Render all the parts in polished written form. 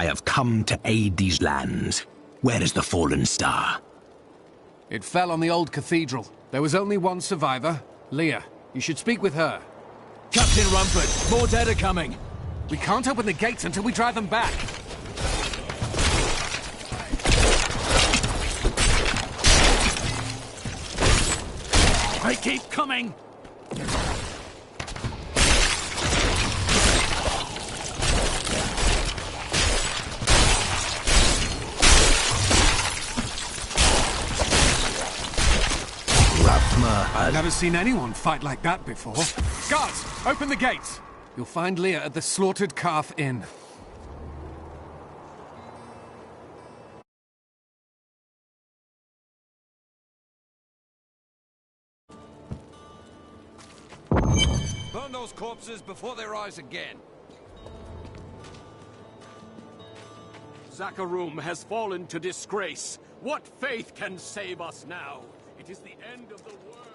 I have come to aid these lands. Where is the fallen star? It fell on the old cathedral. There was only one survivor, Leah. You should speak with her. Captain Rumford, more dead are coming. We can't open the gates until we drive them back. They keep coming! I've never seen anyone fight like that before. Guards, open the gates! You'll find Leah at the Slaughtered Calf Inn. Burn those corpses before they rise again. Zakharum has fallen to disgrace. What faith can save us now? It is the end of the world.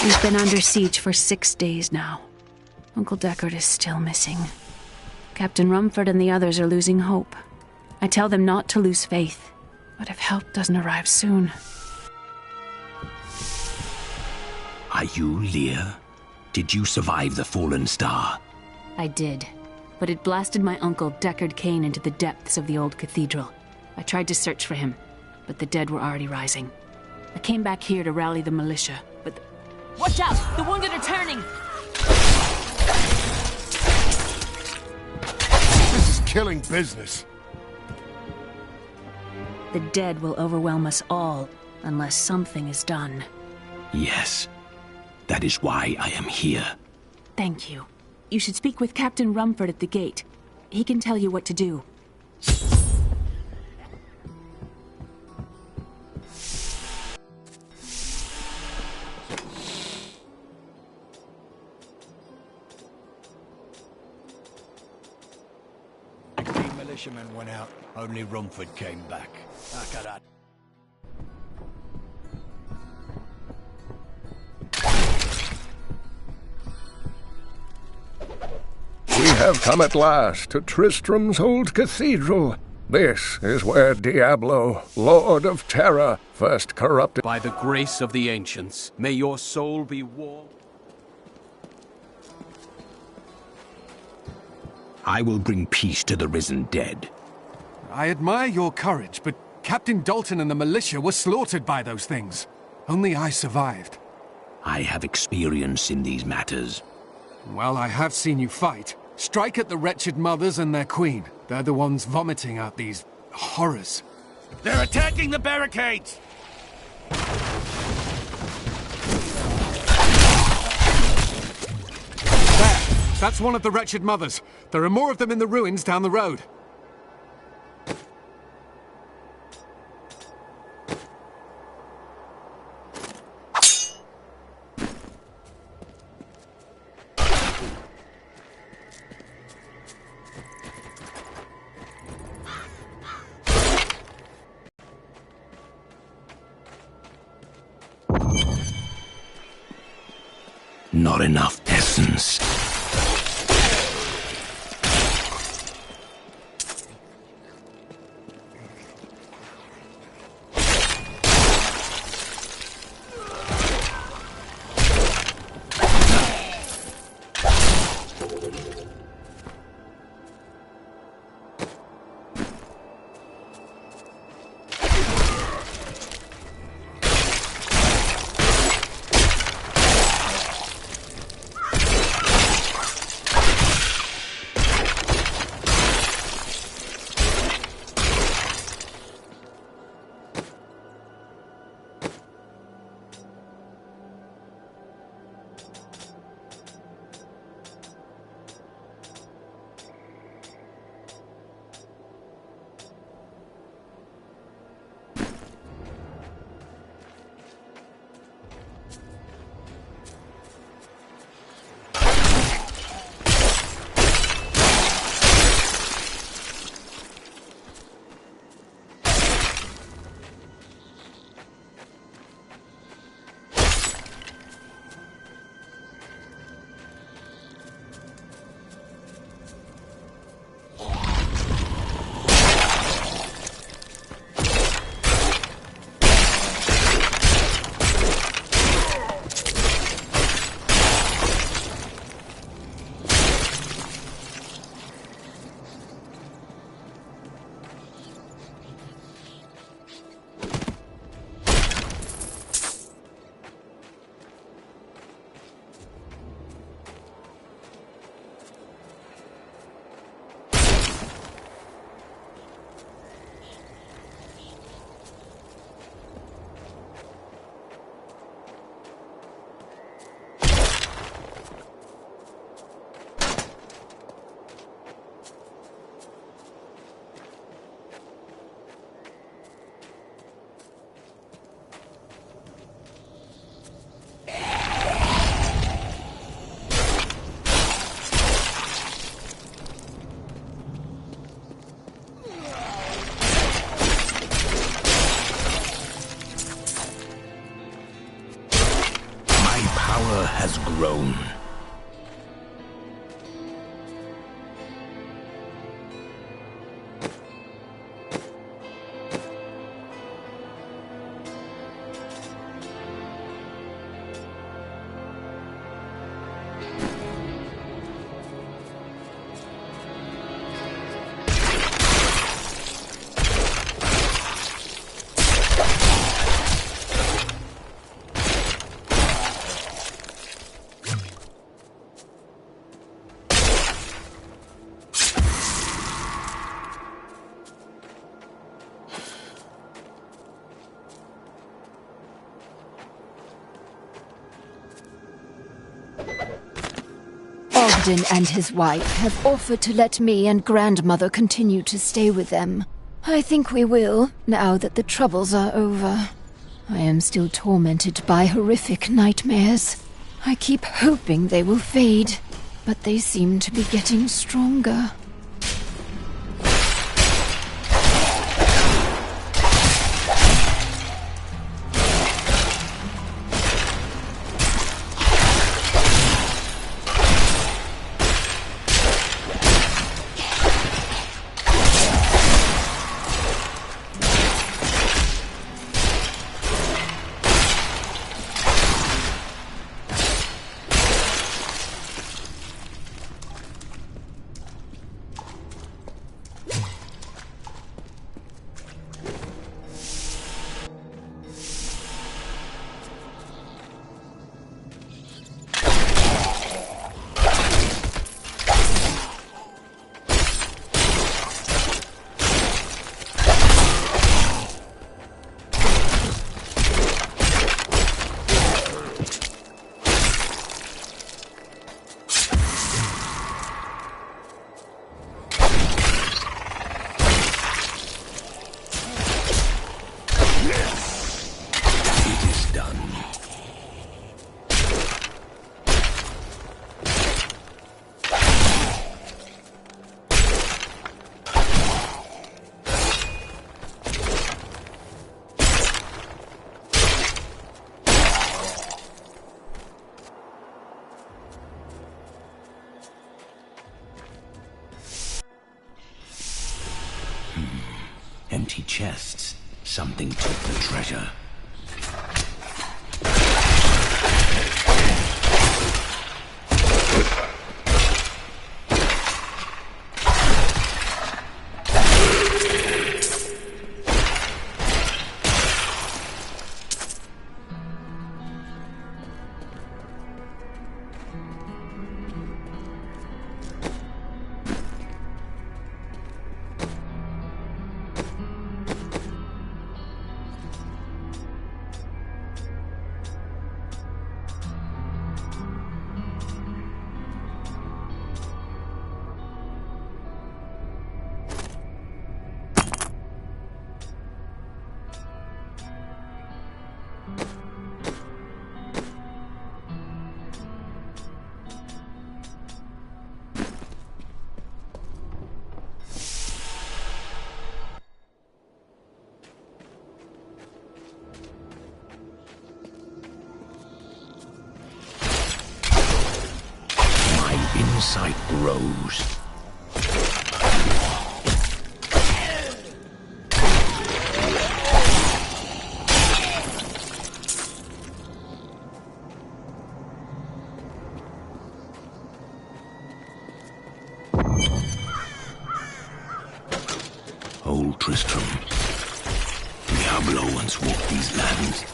We've been under siege for 6 days now. Uncle Deckard is still missing. Captain Rumford and the others are losing hope. I tell them not to lose faith, but if help doesn't arrive soon... Are you Leah? Did you survive the fallen star? I did, but it blasted my uncle Deckard Cain into the depths of the old cathedral. I tried to search for him, but the dead were already rising. I came back here to rally the militia, but... Watch out! The wounded are turning! This is killing business. The dead will overwhelm us all, unless something is done. Yes. That is why I am here. Thank you. You should speak with Captain Rumford at the gate. He can tell you what to do. Militiamen went out, only Rumford came back. Back at that. We have come at last to Tristram's old cathedral. This is where Diablo, Lord of Terror, first corrupted. By the grace of the ancients, may your soul be warm. I will bring peace to the risen dead. I admire your courage, but Captain Dalton and the militia were slaughtered by those things. Only I survived. I have experience in these matters. Well, I have seen you fight. Strike at the wretched mothers and their queen. They're the ones vomiting out these horrors. They're attacking the barricades! There! That's one of the wretched mothers. There are more of them in the ruins down the road. Not enough essence. power has grown. Ogden and his wife have offered to let me and grandmother continue to stay with them. I think we will, now that the troubles are over. I am still tormented by horrific nightmares. I keep hoping they will fade, but they seem to be getting stronger. Empty chests. Something took the treasure. Insight grows. Old Tristram. Diablo once walked these lands.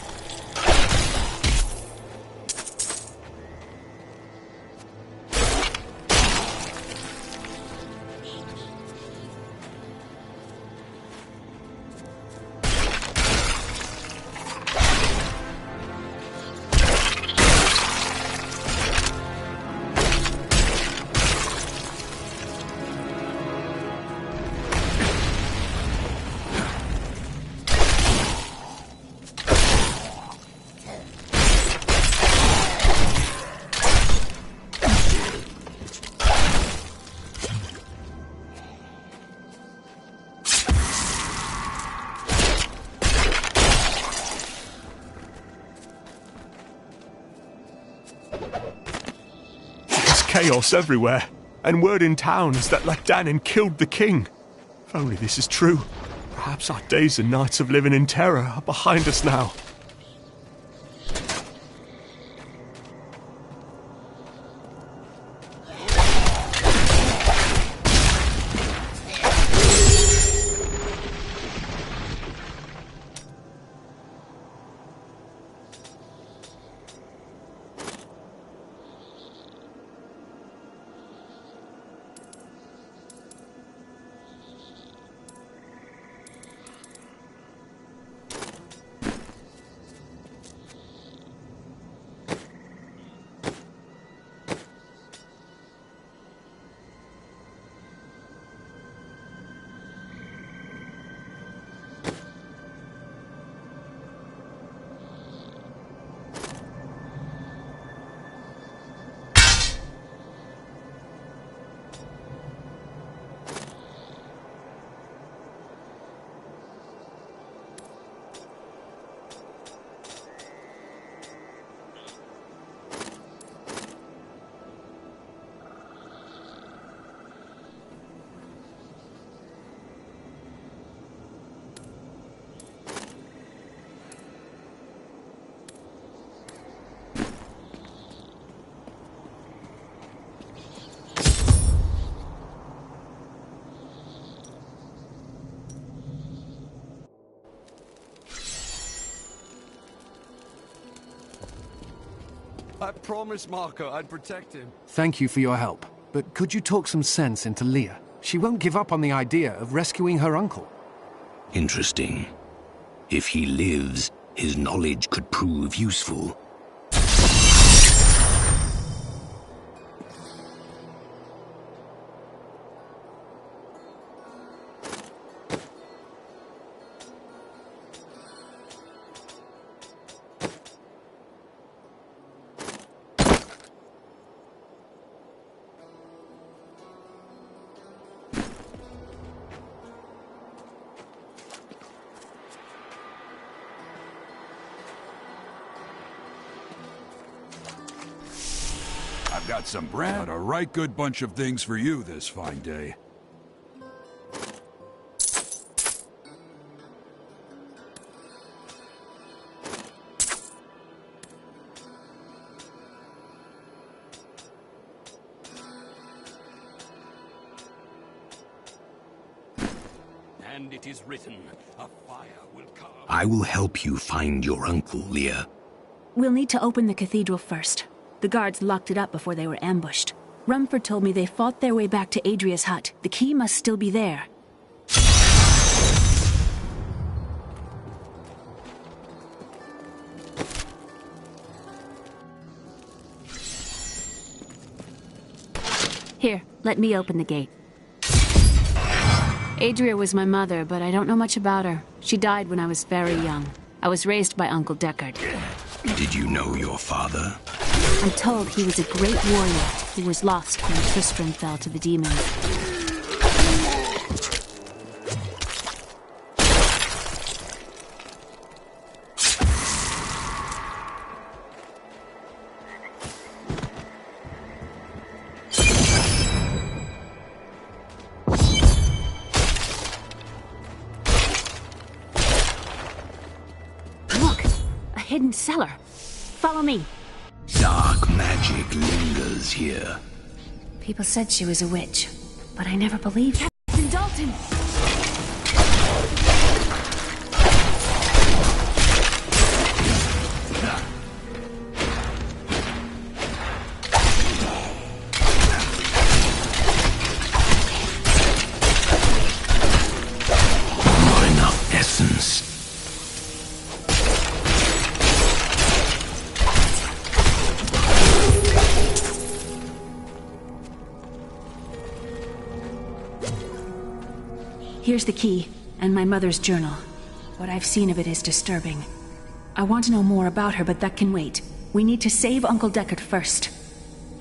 chaos everywhere, and word in town is that Latdanen killed the king. If only this is true, perhaps our days and nights of living in terror are behind us now. I promised Marco I'd protect him. Thank you for your help, but could you talk some sense into Leah? She won't give up on the idea of rescuing her uncle. Interesting. If he lives, his knowledge could prove useful. I've got some bread, but a right good bunch of things for you this fine day. And it is written, a fire will come. I will help you find your uncle, Leah. We'll need to open the cathedral first. The guards locked it up before they were ambushed. Rumford told me they fought their way back to Adria's hut. The key must still be there. Here, let me open the gate. Adria was my mother, but I don't know much about her. She died when I was very young. I was raised by Uncle Deckard. Did you know your father? I'm told he was a great warrior who was lost when Tristram fell to the demons. Look! A hidden cellar. Follow me. Dark magic lingers here. People said she was a witch, but I never believed it. Captain Dalton! Not enough essence. Here's the key, and my mother's journal. What I've seen of it is disturbing. I want to know more about her, but that can wait. We need to save Uncle Deckard first.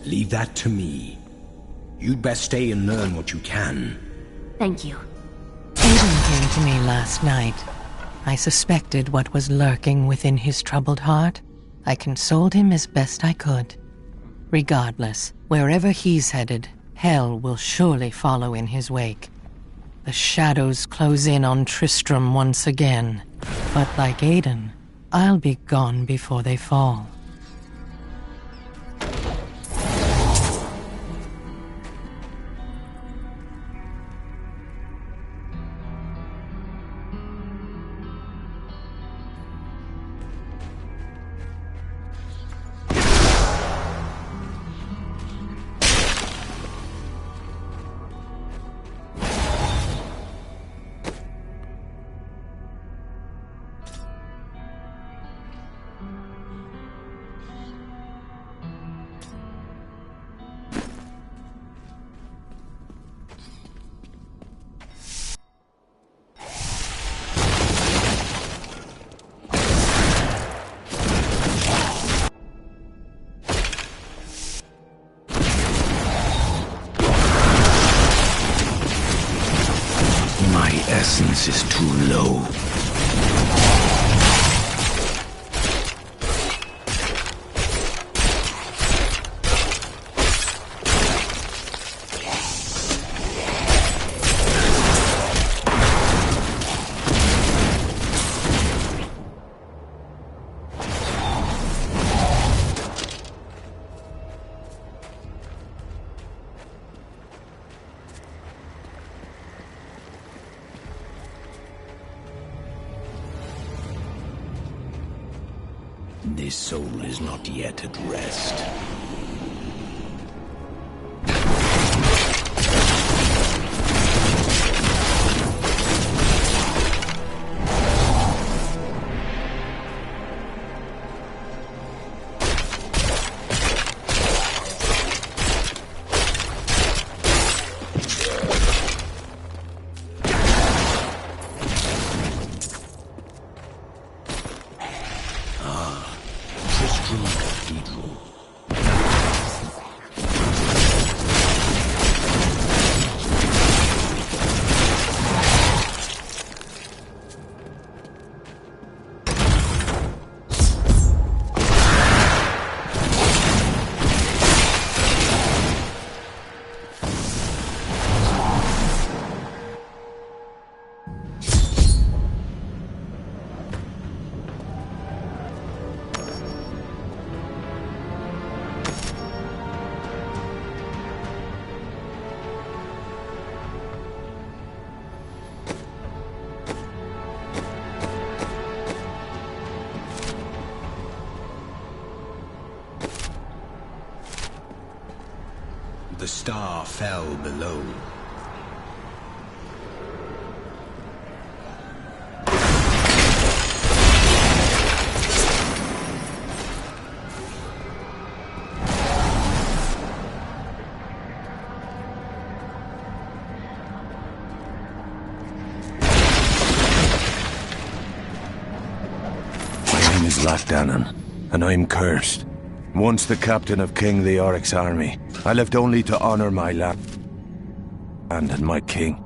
Leave that to me. You'd best stay and learn what you can. Thank you. Aiden came to me last night. I suspected what was lurking within his troubled heart. I consoled him as best I could. Regardless, wherever he's headed, hell will surely follow in his wake. The shadows close in on Tristram once again, but like Aidan, I'll be gone before they fall. My essence is too low. This soul is not yet at rest. The star fell below. My name is Latdanan, and I'm cursed. Once the captain of King Leoric's army, I lived only to honor my land and my king.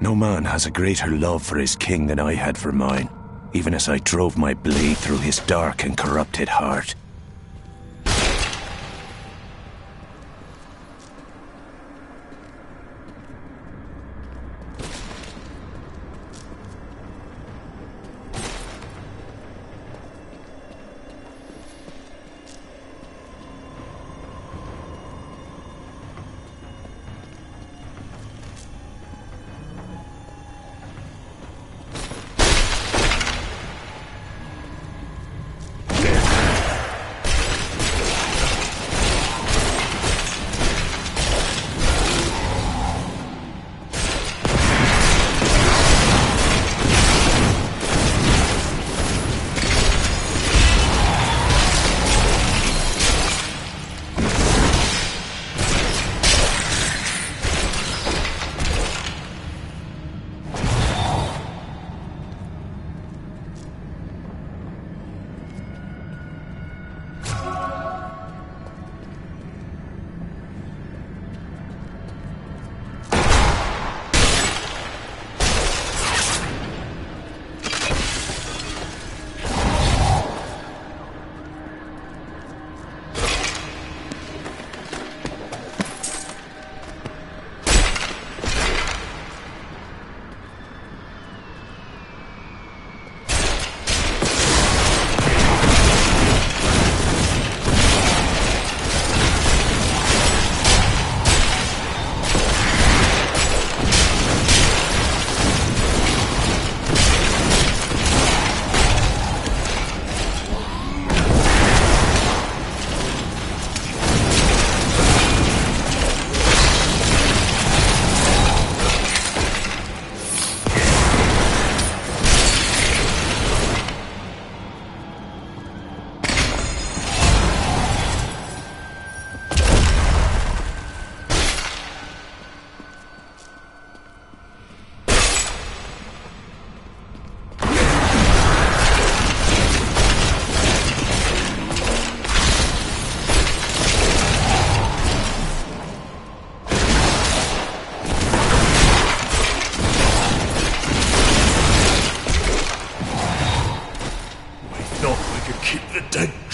No man has a greater love for his king than I had for mine, even as I drove my blade through his dark and corrupted heart.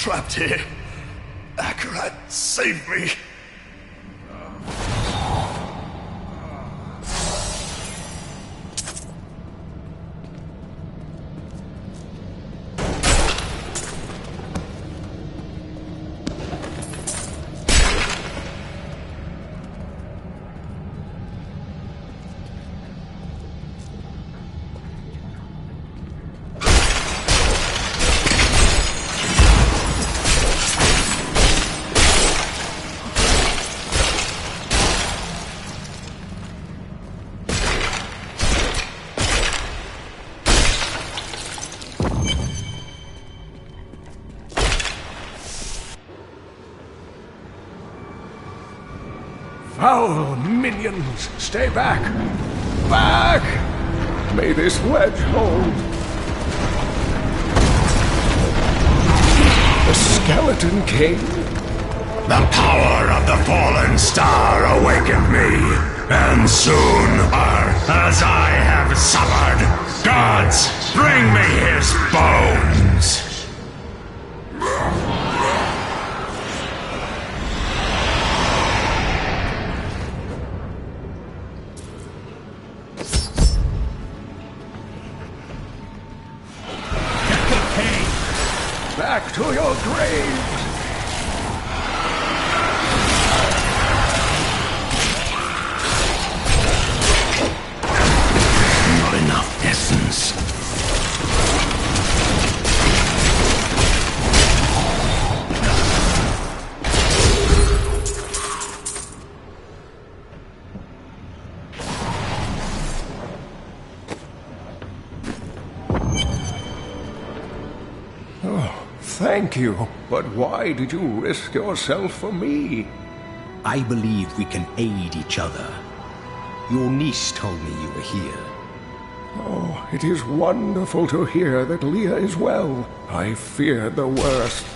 trapped here. Akarat, save me. Foul minions, stay back! Back! May this ledge hold. The Skeleton King? The power of the fallen star awakened me, and soon, as I have suffered, gods, bring me his bones! Back to your graves! Not enough essence. Thank you, but why did you risk yourself for me? I believe we can aid each other. Your niece told me you were here. Oh, it is wonderful to hear that Leah is well. I feared the worst.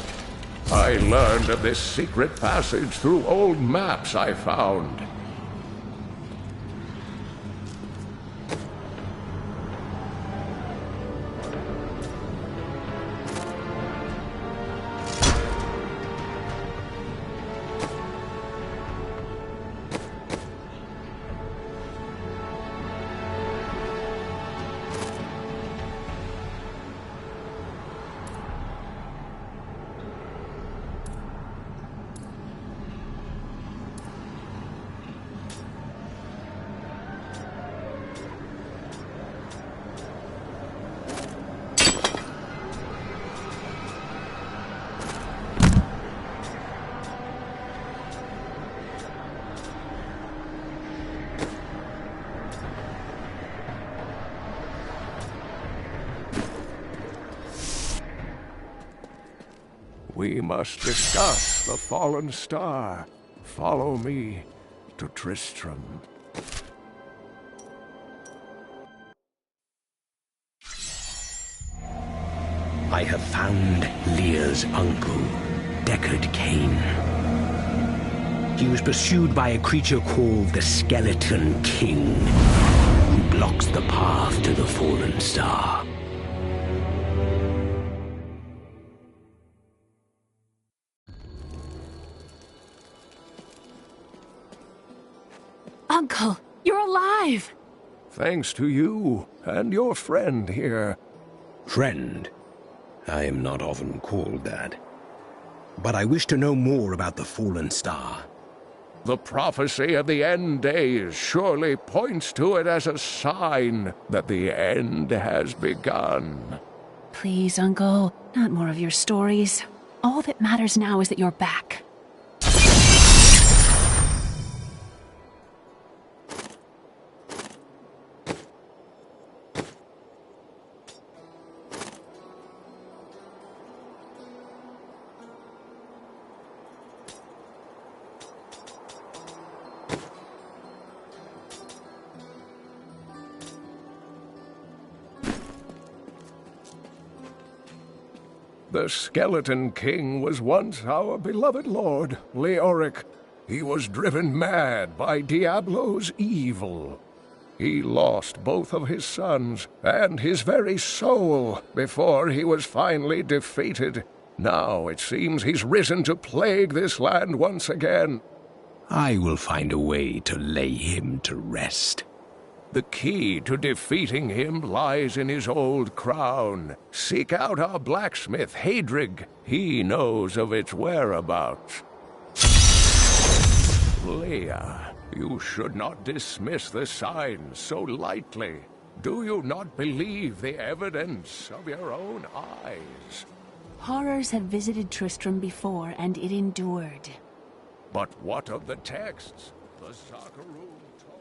I learned of this secret passage through old maps I found. We must discuss the fallen star. Follow me to Tristram. I have found Lear's uncle, Deckard Cain. He was pursued by a creature called the Skeleton King, who blocks the path to the fallen star. Uncle, you're alive! Thanks to you and your friend here. Friend? I am not often called that. But I wish to know more about the fallen star. The prophecy of the end days surely points to it as a sign that the end has begun. Please, Uncle, not more of your stories. All that matters now is that you're back. The Skeleton King was once our beloved lord, Leoric. He was driven mad by Diablo's evil. He lost both of his sons and his very soul before he was finally defeated. Now it seems he's risen to plague this land once again. I will find a way to lay him to rest. The key to defeating him lies in his old crown. Seek out our blacksmith, Hadrig. He knows of its whereabouts. Leah, you should not dismiss the signs so lightly. Do you not believe the evidence of your own eyes? Horrors have visited Tristram before, and it endured. But what of the texts? The Zakarum told.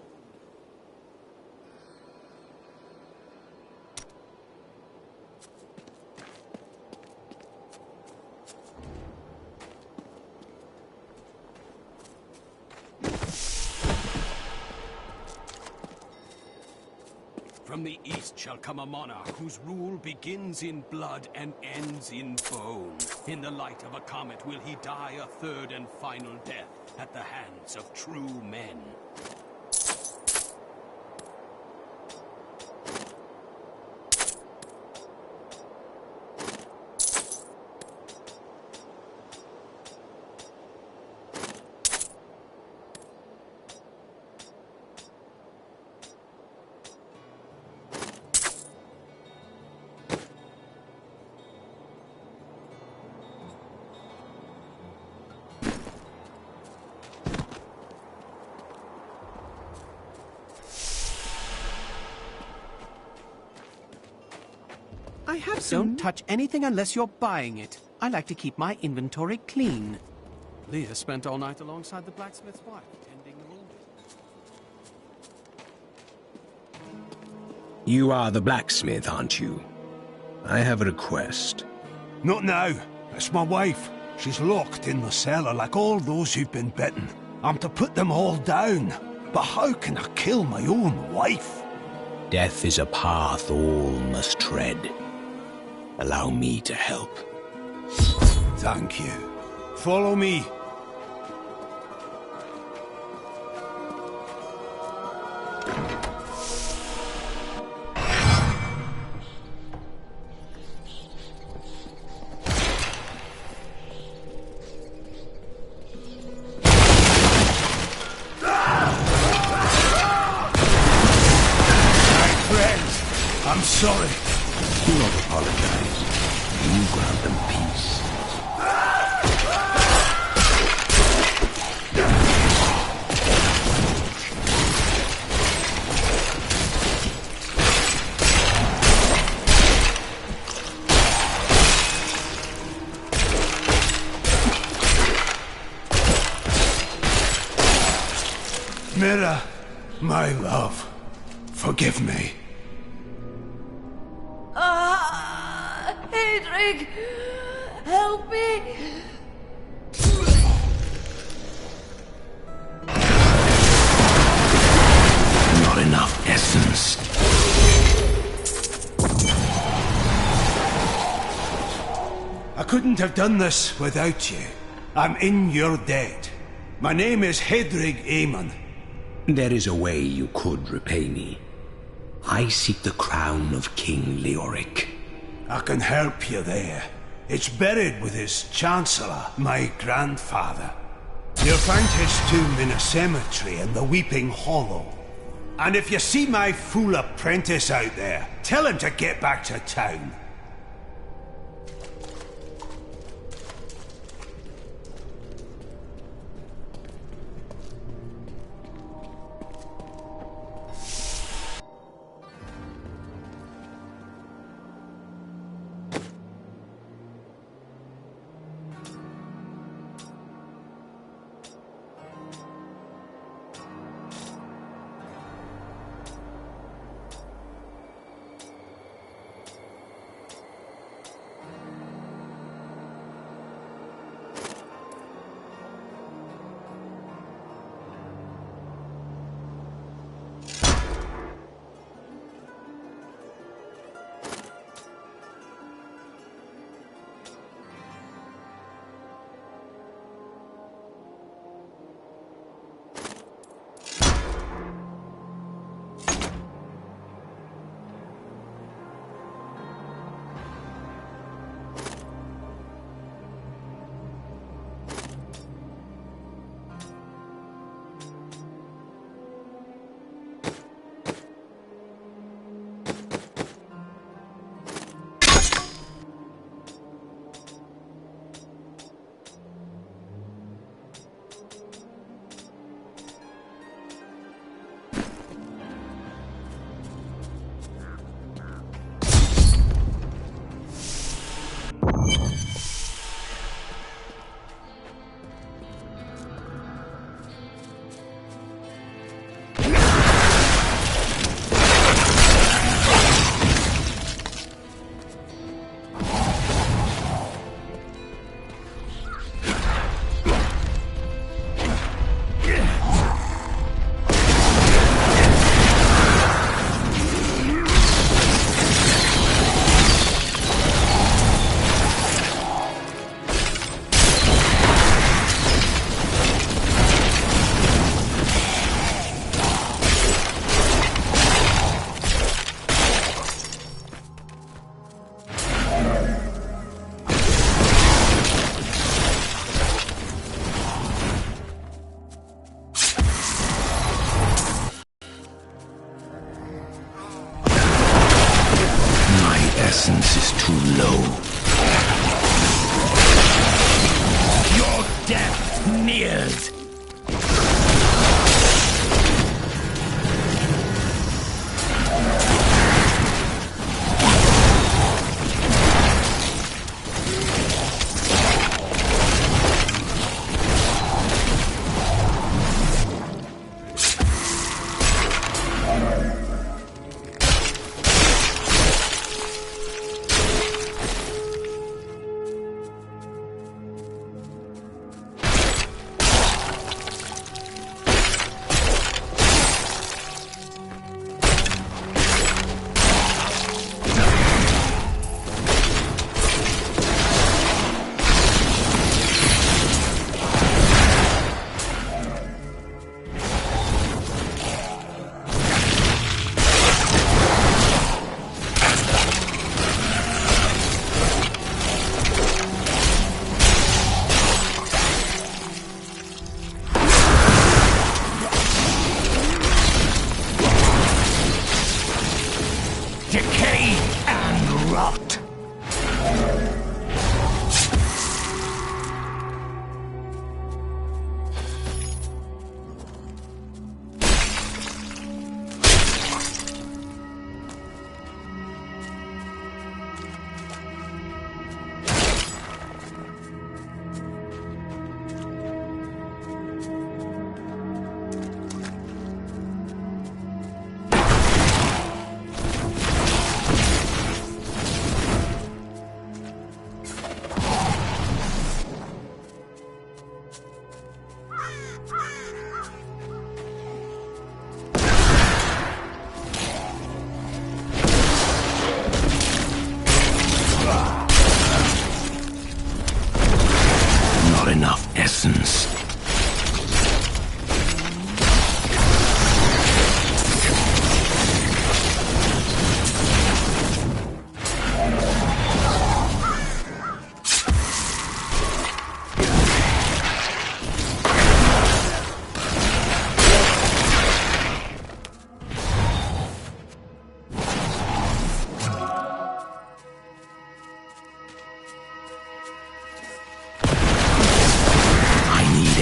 From the east shall come a monarch whose rule begins in blood and ends in bone. In the light of a comet will he die a third and final death at the hands of true men. I have some... Don't touch anything unless you're buying it. I like to keep my inventory clean. Leah spent all night alongside the blacksmith's wife, tending the wounded. You are the blacksmith, aren't you? I have a request. Not now. It's my wife. She's locked in the cellar like all those who've been bitten. I'm to put them all down. But how can I kill my own wife? Death is a path all must tread. Allow me to help. Thank you. Follow me. I'm sorry. Do not apologize. You grant them peace. Mira, my love, forgive me. Hadrig! Help me! Not enough essence. I couldn't have done this without you. I'm in your debt. My name is Hadrig Aemon. There is a way you could repay me. I seek the crown of King Leoric. I can help you there. It's buried with his Chancellor, my grandfather. You'll find his tomb in a cemetery in the Weeping Hollow. And if you see my fool apprentice out there, tell him to get back to town. essence is too low. Your death nears! Decay and rot. Not enough essence.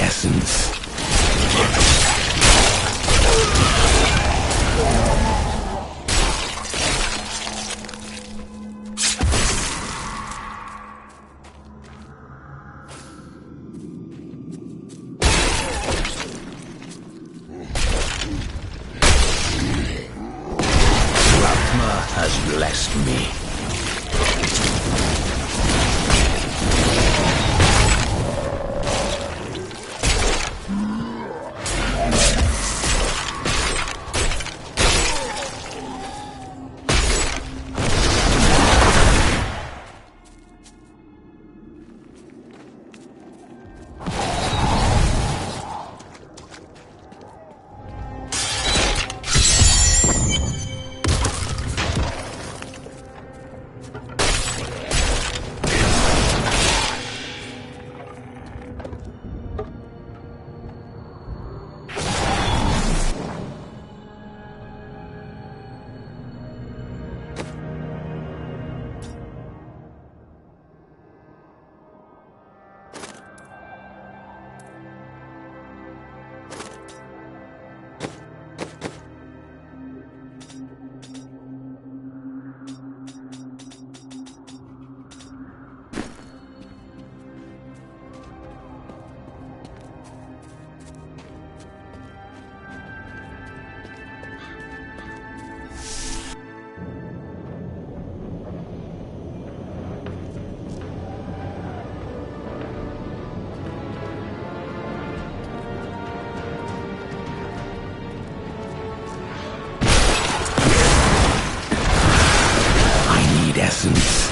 Essence. Ratma has blessed me. Essence.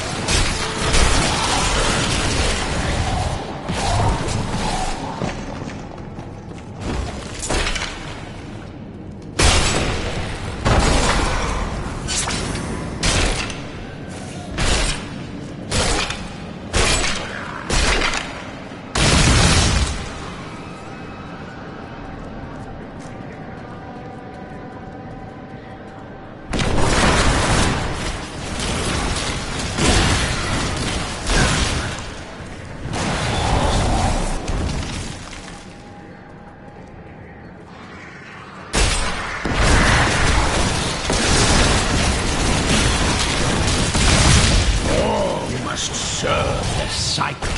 serve the cycle.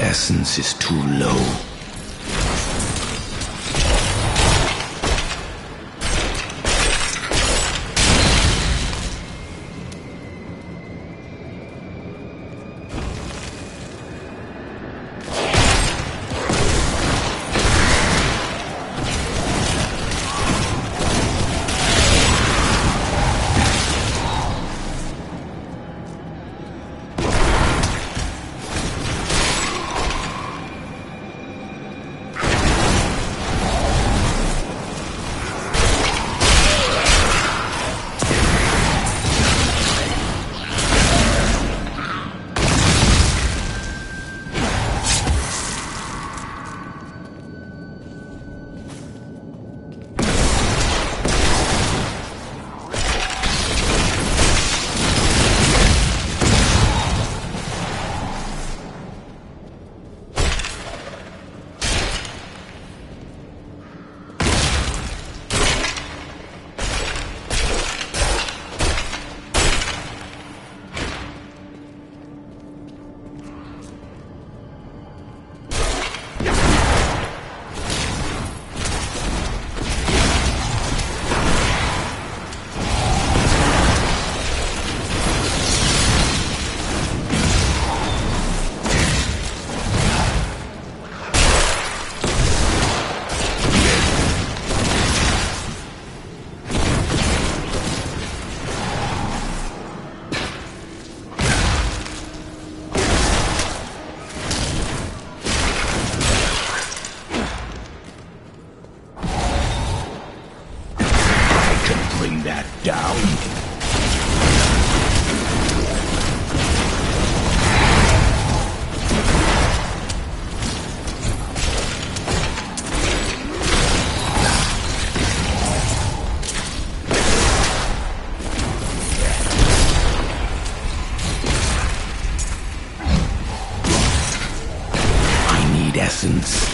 Essence is too low. Essence.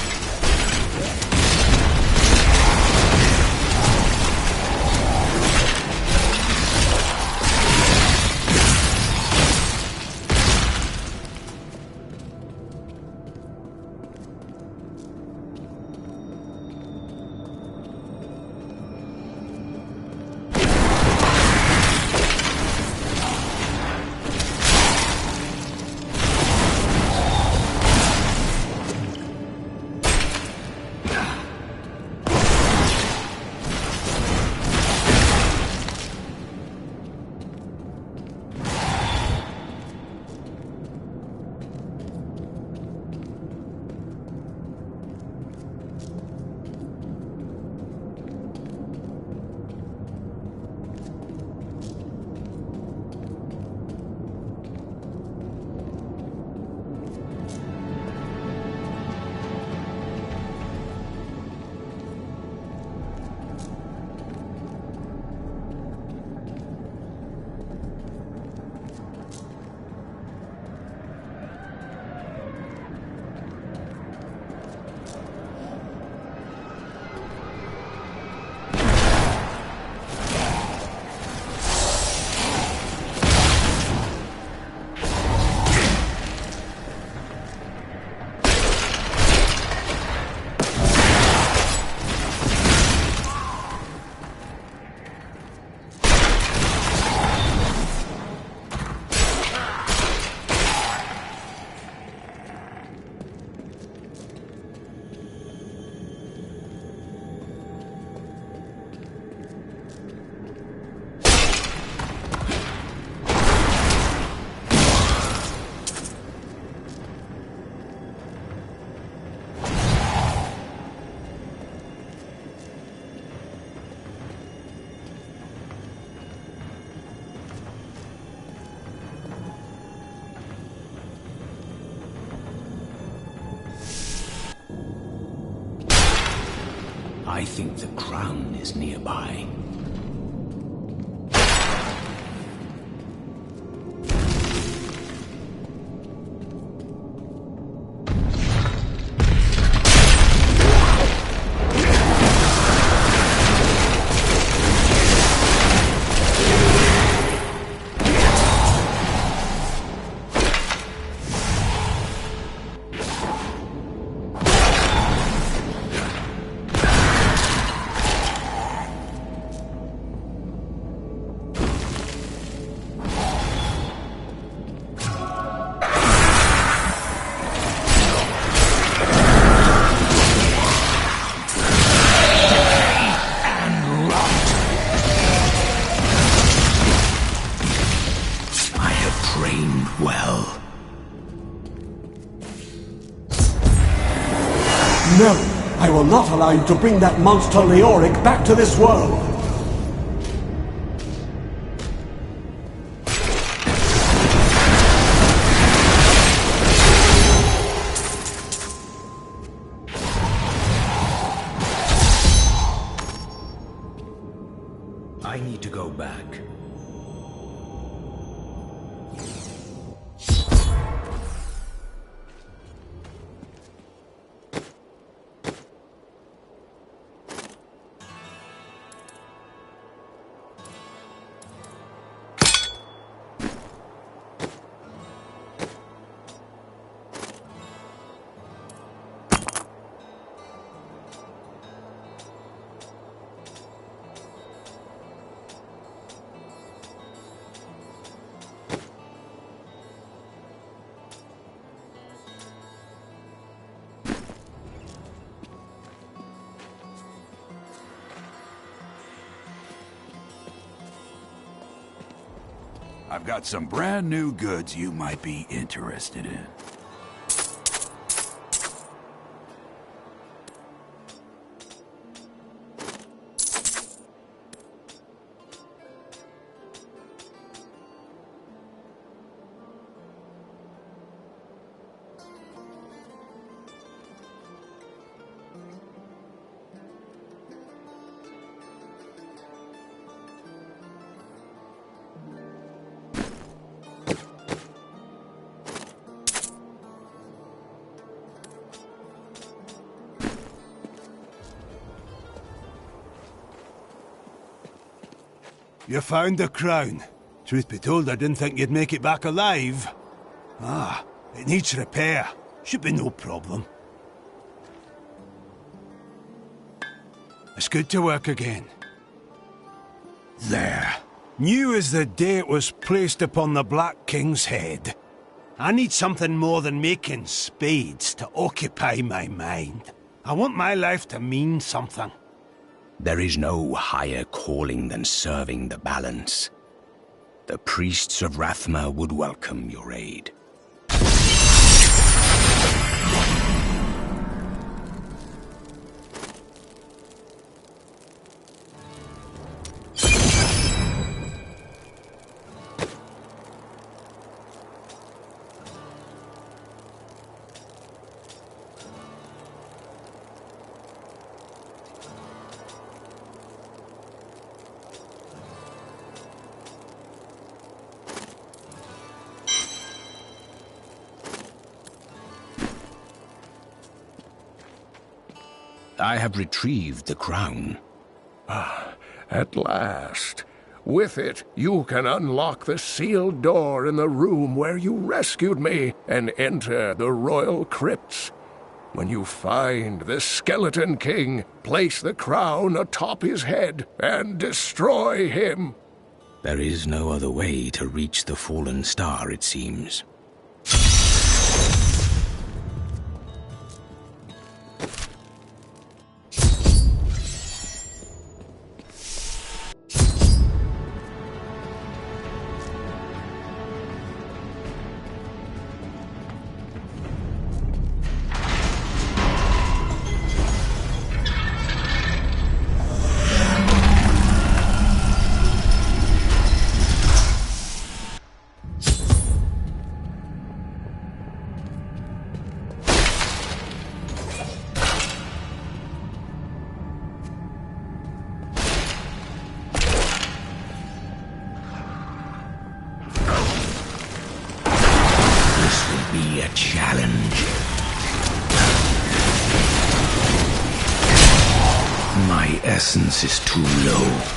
I think the crown is nearby. No! I will not allow you to bring that monster Leoric back to this world! I need to go back. I've got some brand new goods you might be interested in. You found the crown. Truth be told, I didn't think you'd make it back alive. Ah, it needs repair. Should be no problem. It's good to work again. There. New as the day it was placed upon the Black King's head. I need something more than making spades to occupy my mind. I want my life to mean something. There is no higher calling than serving the balance. The priests of Rathma would welcome your aid. I have retrieved the crown. Ah, at last. With it, you can unlock the sealed door in the room where you rescued me and enter the royal crypts. When you find the Skeleton King, place the crown atop his head and destroy him. There is no other way to reach the fallen star, it seems. challenge. My essence is too low.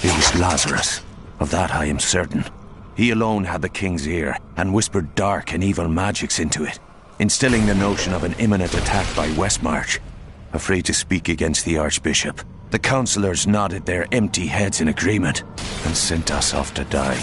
It was Lazarus. Of that I am certain. He alone had the king's ear, and whispered dark and evil magics into it, instilling the notion of an imminent attack by Westmarch. Afraid to speak against the Archbishop, the councillors nodded their empty heads in agreement, and sent us off to die.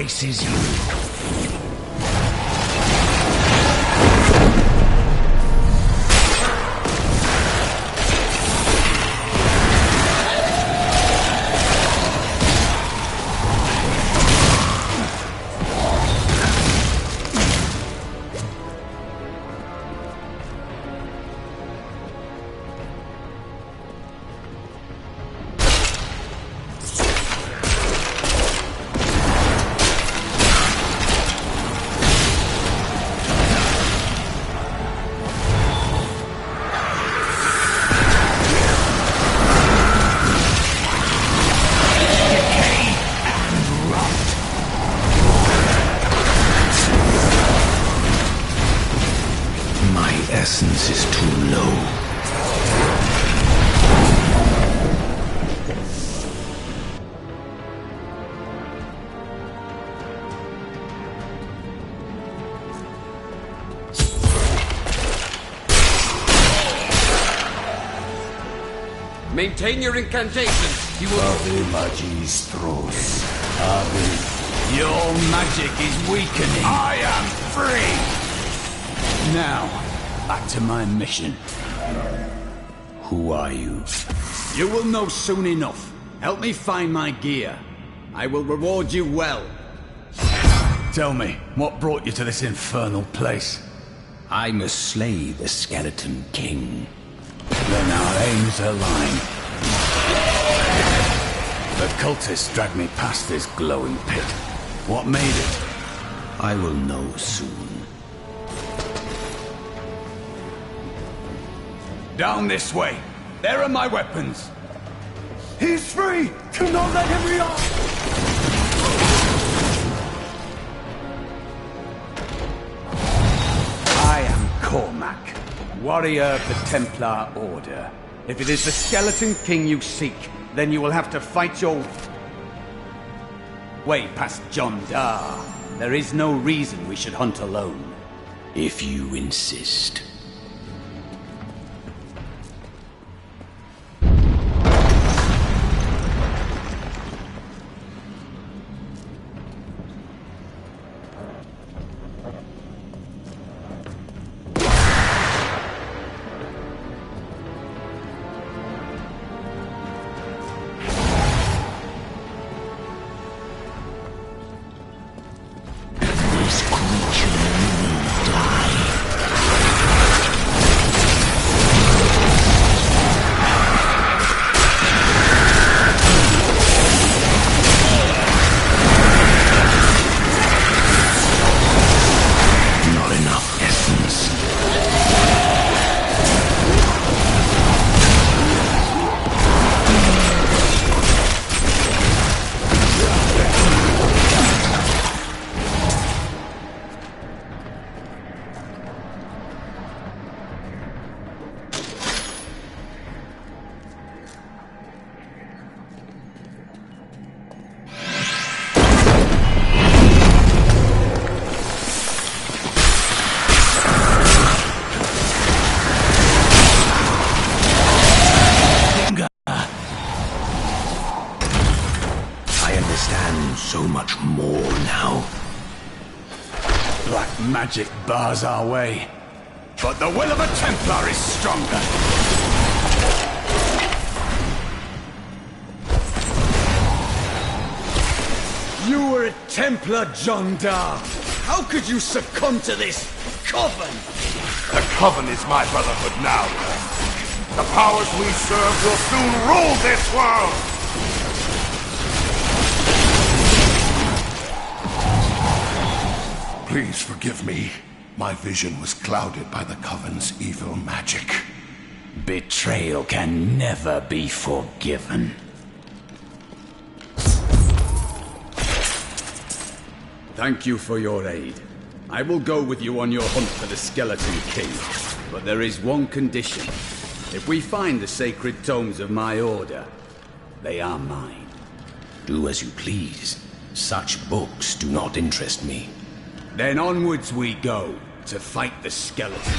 disgraces you. Essence is too low. Maintain your incantations. You will. Ave Magistros. Ave. Your magic is weakening. I am free. Now, back to my mission. Who are you? You will know soon enough. Help me find my gear. I will reward you well. Tell me, what brought you to this infernal place? I must slay the Skeleton King. Then our aims align. The cultists dragged me past this glowing pit. What made it? I will know soon. Down this way. There are my weapons. He's free! Do not let him react! I am Cormac, warrior of the Templar Order. If it is the Skeleton King you seek, then you will have to fight your way past John Dar. There is no reason we should hunt alone. If you insist. So much more now. Black magic bars our way, but the will of a Templar is stronger. You were a Templar, John Dar. How could you succumb to this coven? The coven is my brotherhood now. The powers we serve will soon rule this world! Please forgive me. My vision was clouded by the Coven's evil magic. Betrayal can never be forgiven. Thank you for your aid. I will go with you on your hunt for the Skeleton King. But there is one condition. If we find the sacred tomes of my order, they are mine. Do as you please. Such books do not interest me. Then onwards we go, to fight the skeleton.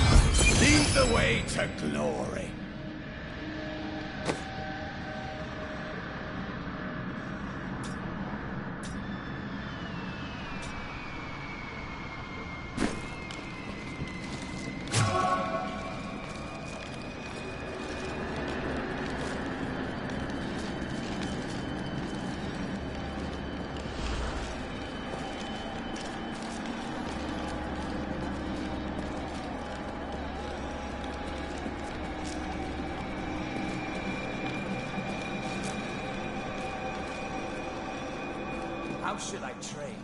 Lead the way to glory. How should I train?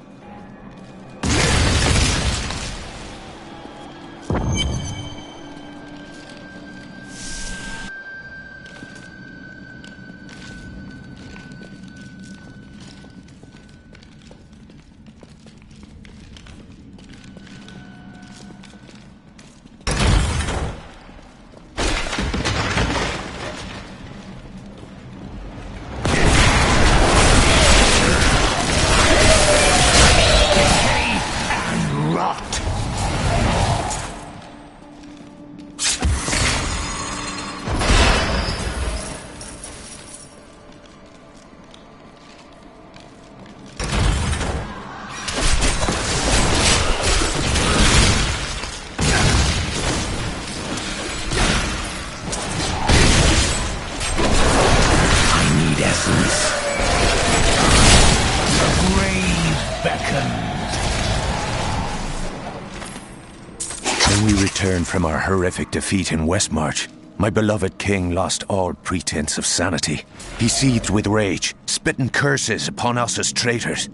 When we returned from our horrific defeat in Westmarch, my beloved king lost all pretense of sanity. He seethed with rage, spitting curses upon us as traitors.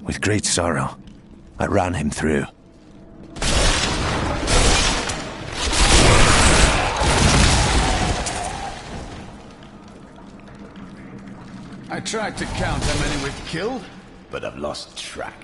With great sorrow, I ran him through. I tried to count how many we've killed, but I've lost track.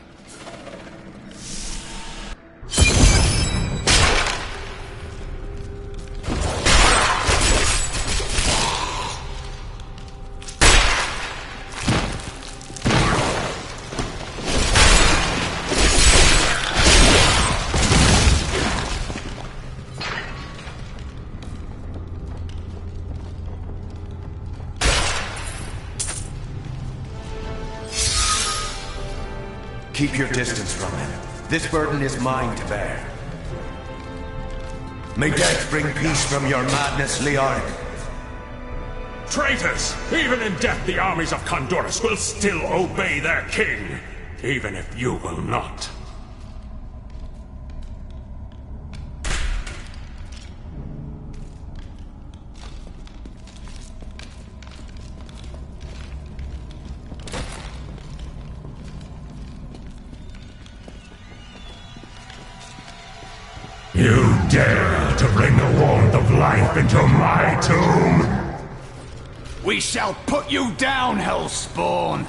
Keep your distance from him. This burden is mine to bear. May death bring peace from your madness, Leoric. Traitors! Even in death, the armies of Condorus will still obey their king, even if you will not. You dare to bring the warmth of life into my tomb? We shall put you down, Hellspawn!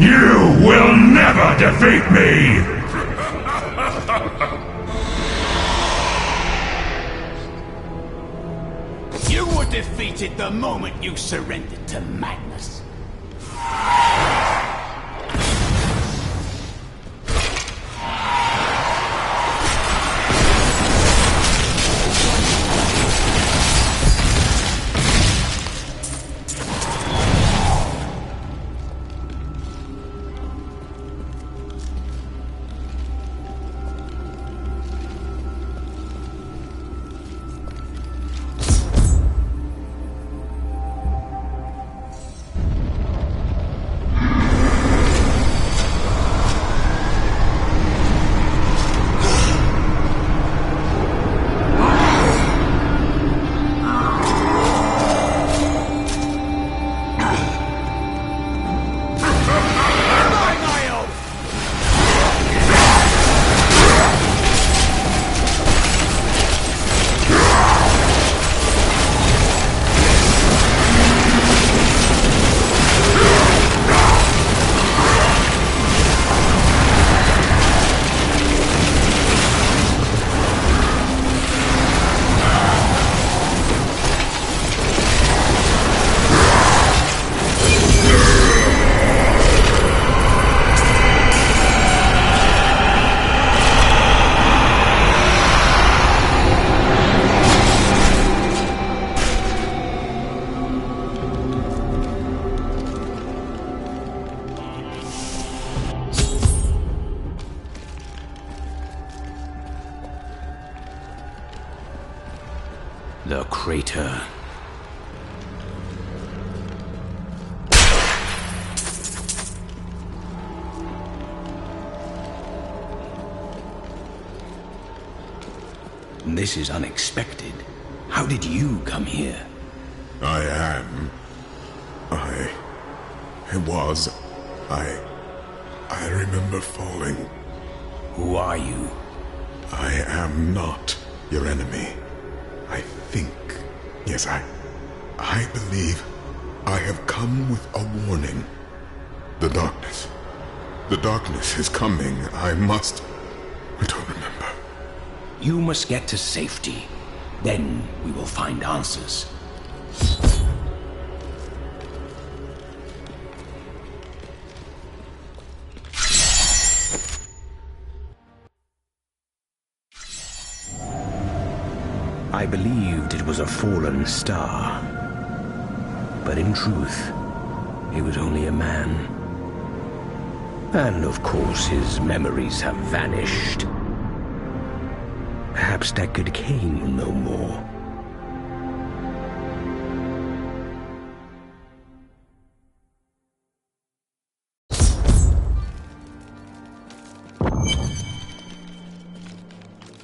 You will never defeat me! You were defeated the moment you surrendered to madness. The crater. This is unexpected. How did you come here? I remember falling. Who are you? I am not your enemy. I think... Yes, I believe I have come with a warning. The darkness. The darkness is coming. I don't remember. You must get to safety. Then we will find answers. I believed it was a fallen star. But in truth, he was only a man. And of course, his memories have vanished. Perhaps Deckard Cain will know more.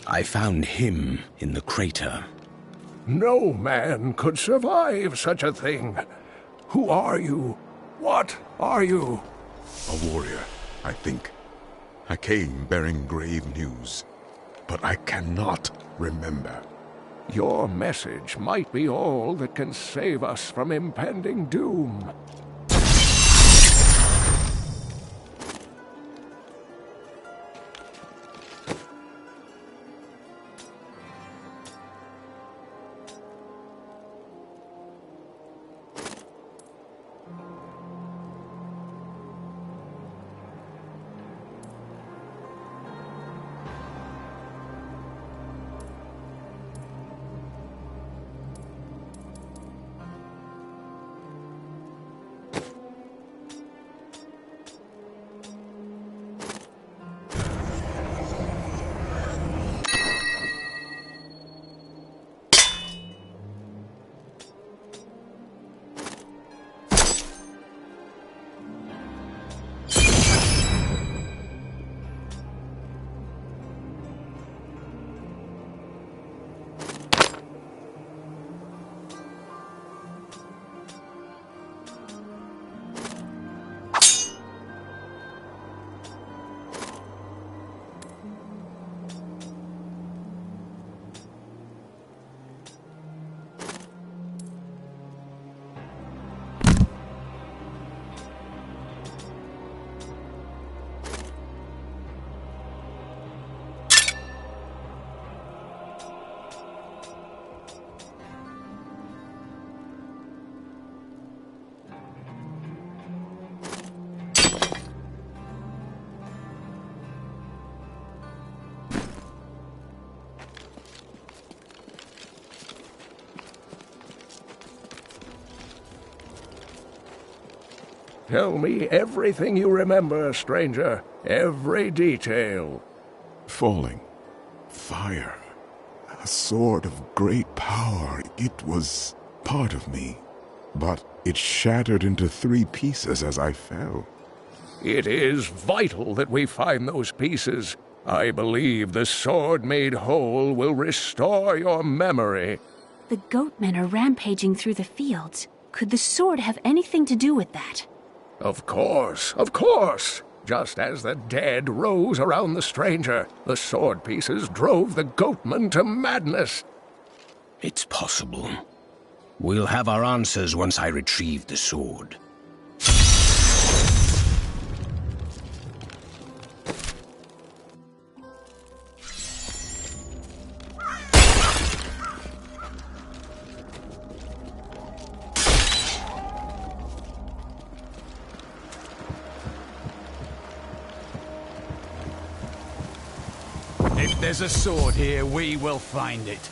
I found him in the crater. No man could survive such a thing. Who are you? What are you? A warrior, I think. I came bearing grave news, but I cannot remember. Your message might be all that can save us from impending doom. Tell me everything you remember, stranger. Every detail. Falling. Fire. A sword of great power. It was part of me. But it shattered into 3 pieces as I fell. It is vital that we find those pieces. I believe the sword made whole will restore your memory. The goatmen are rampaging through the fields. Could the sword have anything to do with that? Of course, of course! Just as the dead rose around the stranger, the sword pieces drove the goatmen to madness. It's possible. We'll have our answers once I retrieve the sword. If there's a sword here, we will find it.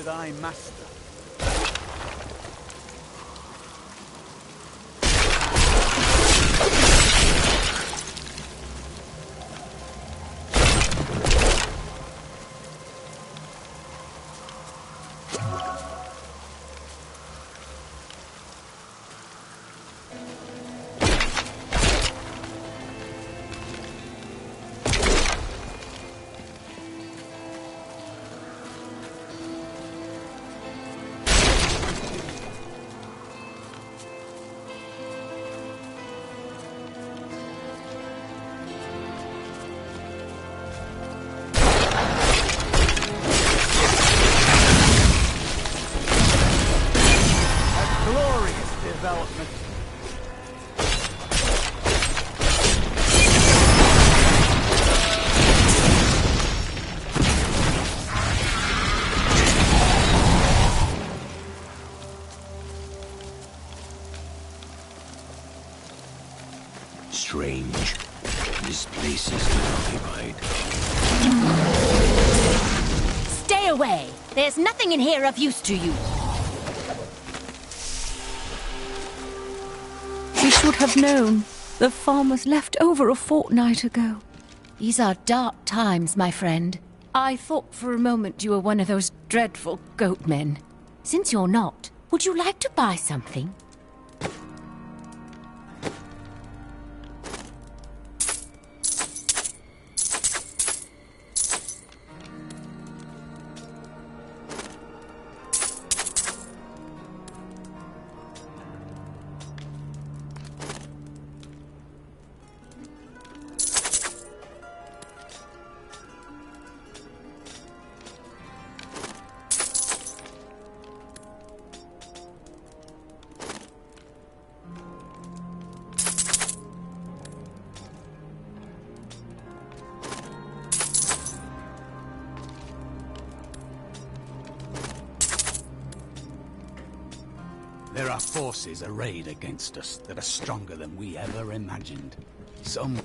thy master. Development. Strange. This place is occupied. Stay away! There's nothing in here of use to you. We should have known. The farm was left over a fortnight ago. These are dark times, my friend. I thought for a moment you were one of those dreadful goat men. Since you're not, would you like to buy something? There are forces arrayed against us that are stronger than we ever imagined. Some...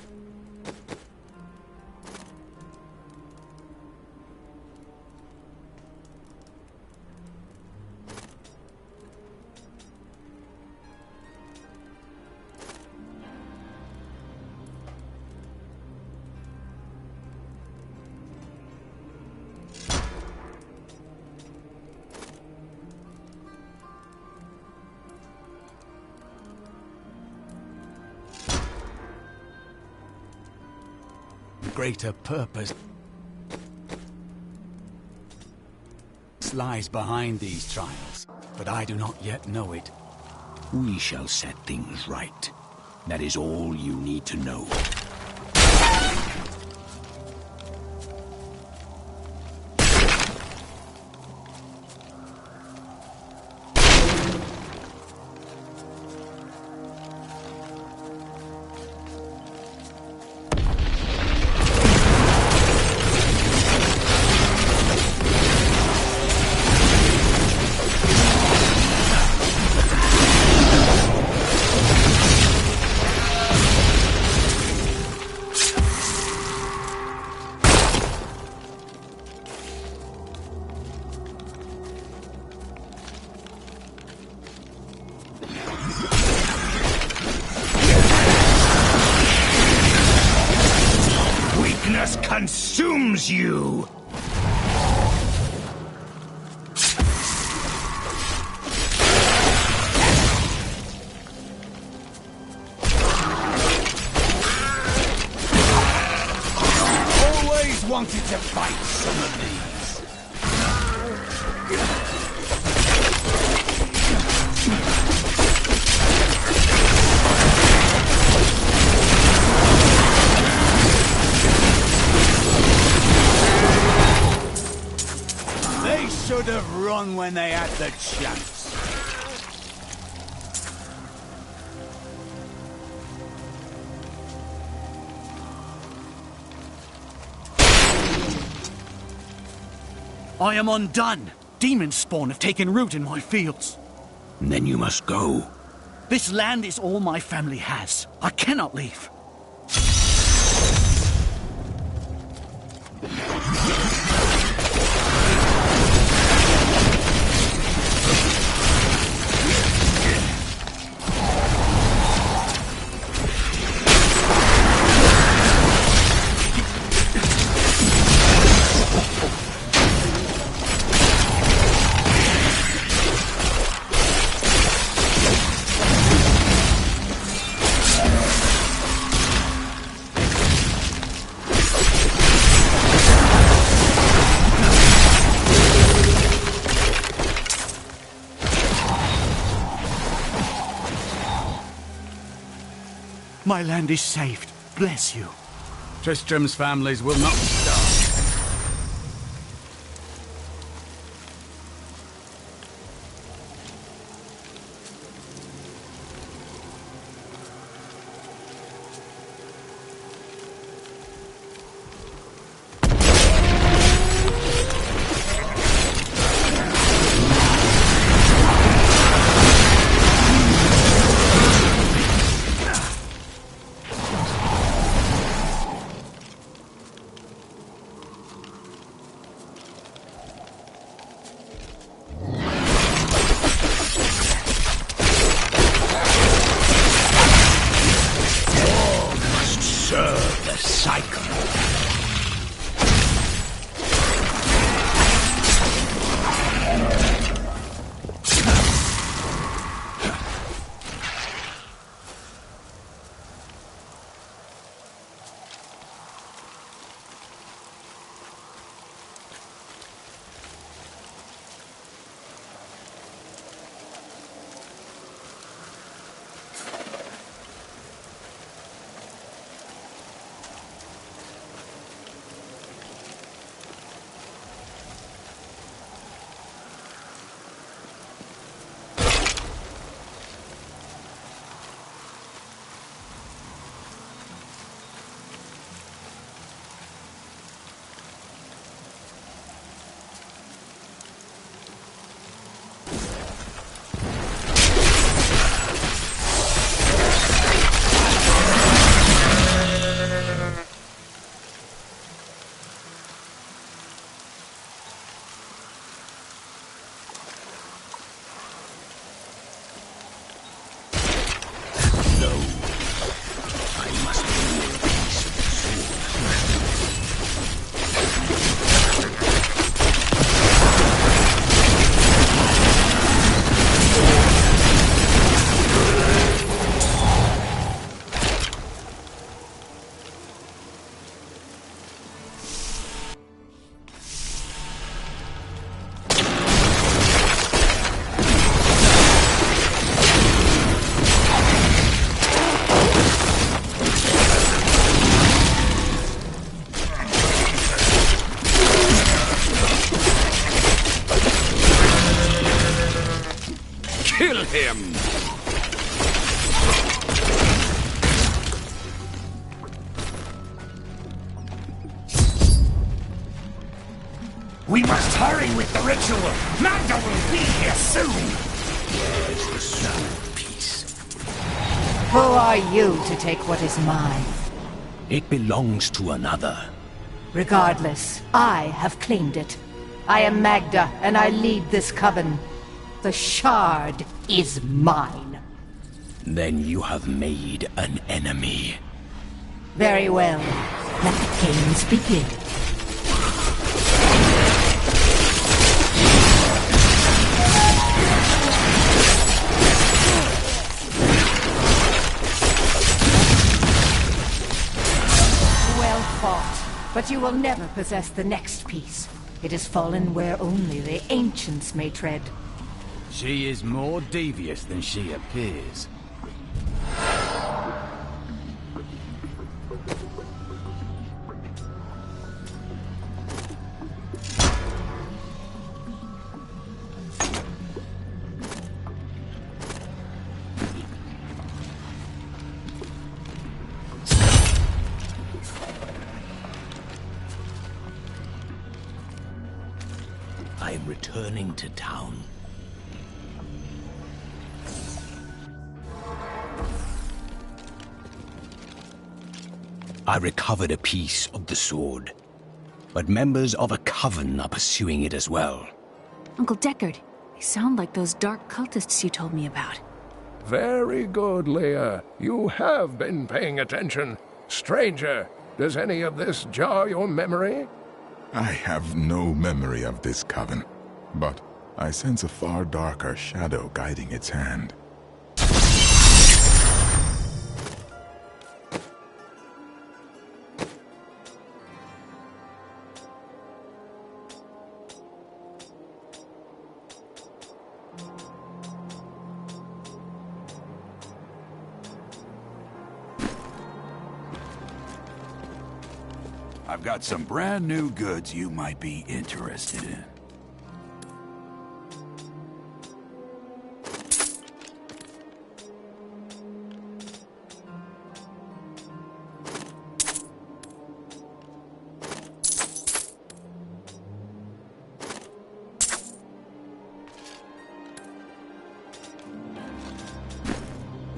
greater purpose lies behind these trials, but I do not yet know it. We shall set things right. That is all you need to know. Consumes you! Always wanted to fight some of these. Should have run when they had the chance. I am undone. Demon spawn have taken root in my fields. Then you must go. This land is all my family has. I cannot leave. My land is saved. Bless you. Tristram's families will not starve. Kill him! We must hurry with the ritual. Magda will be here soon. Where's the sword piece? Who are you to take what is mine? It belongs to another. Regardless, I have claimed it. I am Magda, and I lead this coven. The shard is mine. Then you have made an enemy. Very well. Let the games begin. Well fought, but you will never possess the next piece. It has fallen where only the ancients may tread. She is more devious than she appears. I am returning to town. I recovered a piece of the sword, but members of a coven are pursuing it as well. Uncle Deckard, they sound like those dark cultists you told me about. Very good, Leah. You have been paying attention. Stranger, does any of this jar your memory? I have no memory of this coven, but I sense a far darker shadow guiding its hand. I've got some brand new goods you might be interested in.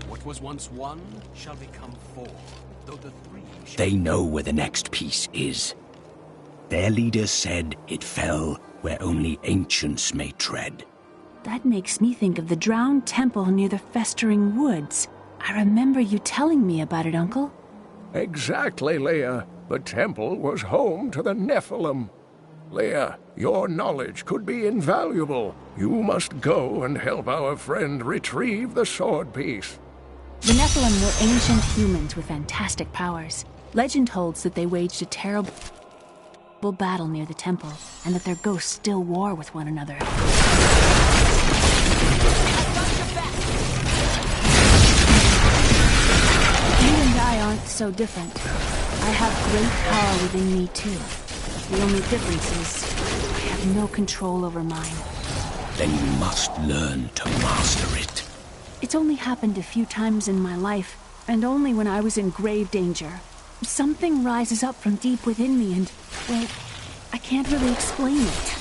What was once one shall become four, though the three shall... They know where the next piece is. Their leader said it fell where only ancients may tread. That makes me think of the drowned temple near the festering woods. I remember you telling me about it, Uncle. Exactly, Leah. The temple was home to the Nephilim. Leah, your knowledge could be invaluable. You must go and help our friend retrieve the sword piece. The Nephilim were ancient humans with fantastic powers. Legend holds that they waged a terrible battle near the temple, and that their ghosts still war with one another. You and I aren't so different. I have great power within me, too. The only difference is I have no control over mine. Then you must learn to master it. It's only happened a few times in my life, and only when I was in grave danger. Something rises up from deep within me and, well, I can't really explain it.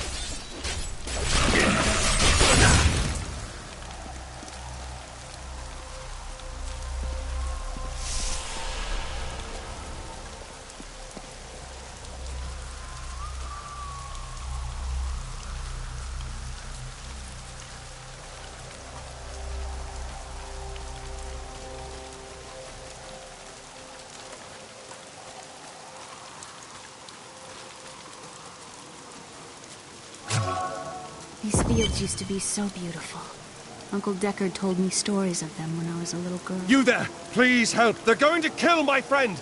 These fields used to be so beautiful. Uncle Deckard told me stories of them when I was a little girl. You there! Please help! They're going to kill my friend!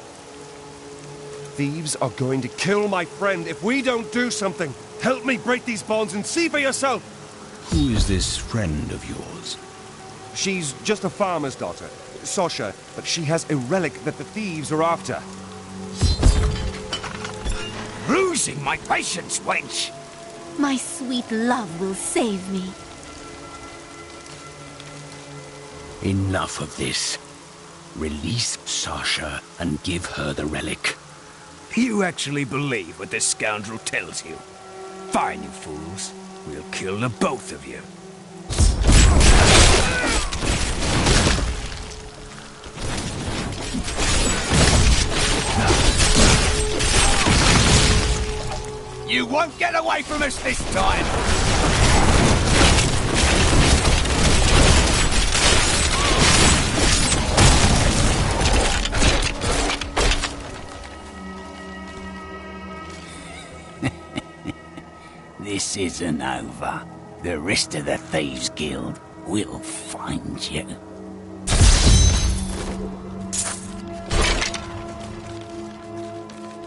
Thieves are going to kill my friend if we don't do something. Help me break these bonds and see for yourself! Who is this friend of yours? She's just a farmer's daughter, Sasha, but she has a relic that the thieves are after. Losing my patience, wench! My sweet love will save me. Enough of this. Release Sasha and give her the relic. You actually believe what this scoundrel tells you? Fine, you fools. We'll kill the both of you. You won't get away from us this time! This isn't over. The rest of the Thieves Guild will find you.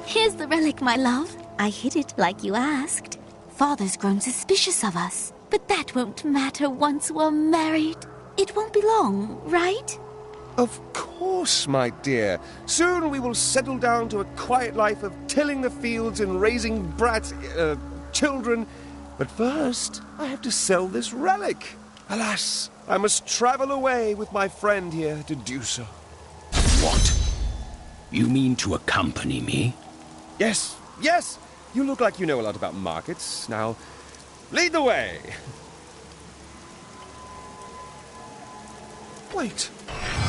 Here's the relic, my love. I hid it like you asked. Father's grown suspicious of us, but that won't matter once we're married. It won't be long, right? Of course, my dear. Soon we will settle down to a quiet life of tilling the fields and raising children. But first, I have to sell this relic. Alas, I must travel away with my friend here to do so. What? You mean to accompany me? Yes, yes! You look like you know a lot about markets. Now, lead the way! Wait,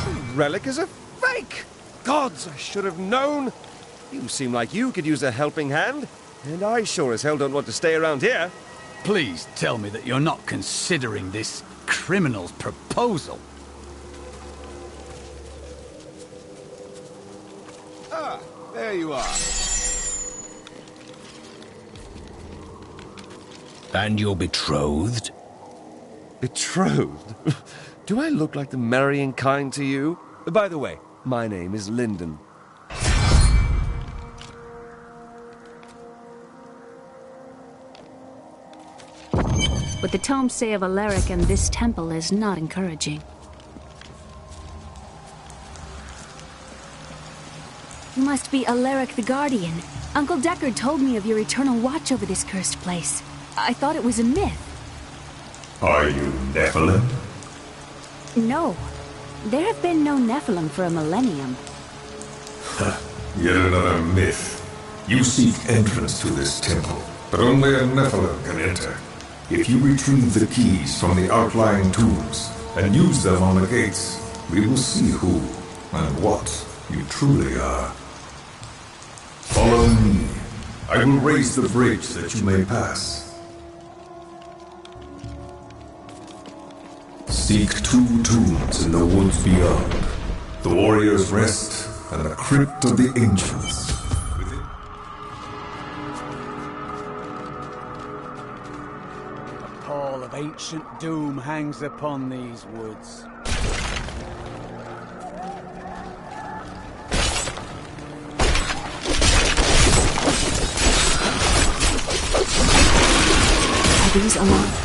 the relic is a fake! Gods, I should have known! You seem like you could use a helping hand, and I sure as hell don't want to stay around here. Please tell me that you're not considering this criminal's proposal. Ah, there you are. And you're betrothed? Betrothed? Do I look like the marrying kind to you? By the way, my name is Lyndon. What the tomes say of Alaric and this temple is not encouraging. You must be Alaric the Guardian. Uncle Deckard told me of your eternal watch over this cursed place. I thought it was a myth. Are you Nephilim? No. There have been no Nephilim for a millennium. Yet another myth. You seek entrance to this temple, but only a Nephilim can enter. If you retrieve the keys from the outlying tombs and use them on the gates, we will see who and what you truly are. Follow me. I will raise the bridge that you may pass. Seek 2 tombs in the woods beyond. The Warrior's Rest and the Crypt of the Ancients. A pall of ancient doom hangs upon these woods. Are these alive?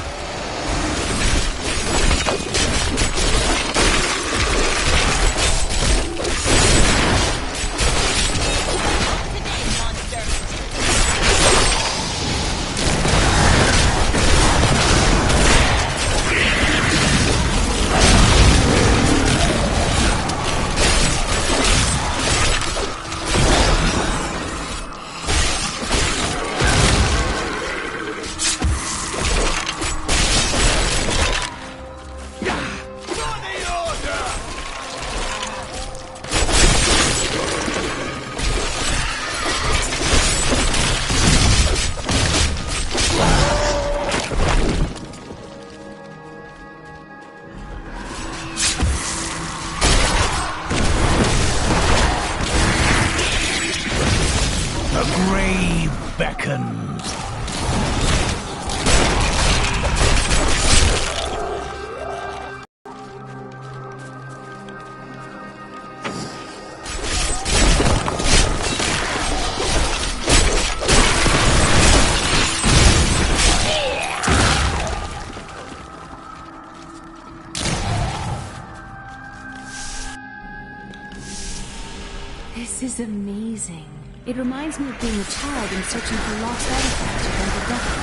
This is amazing. It reminds me of being a child and searching for lost artifacts with Uncle Deckard.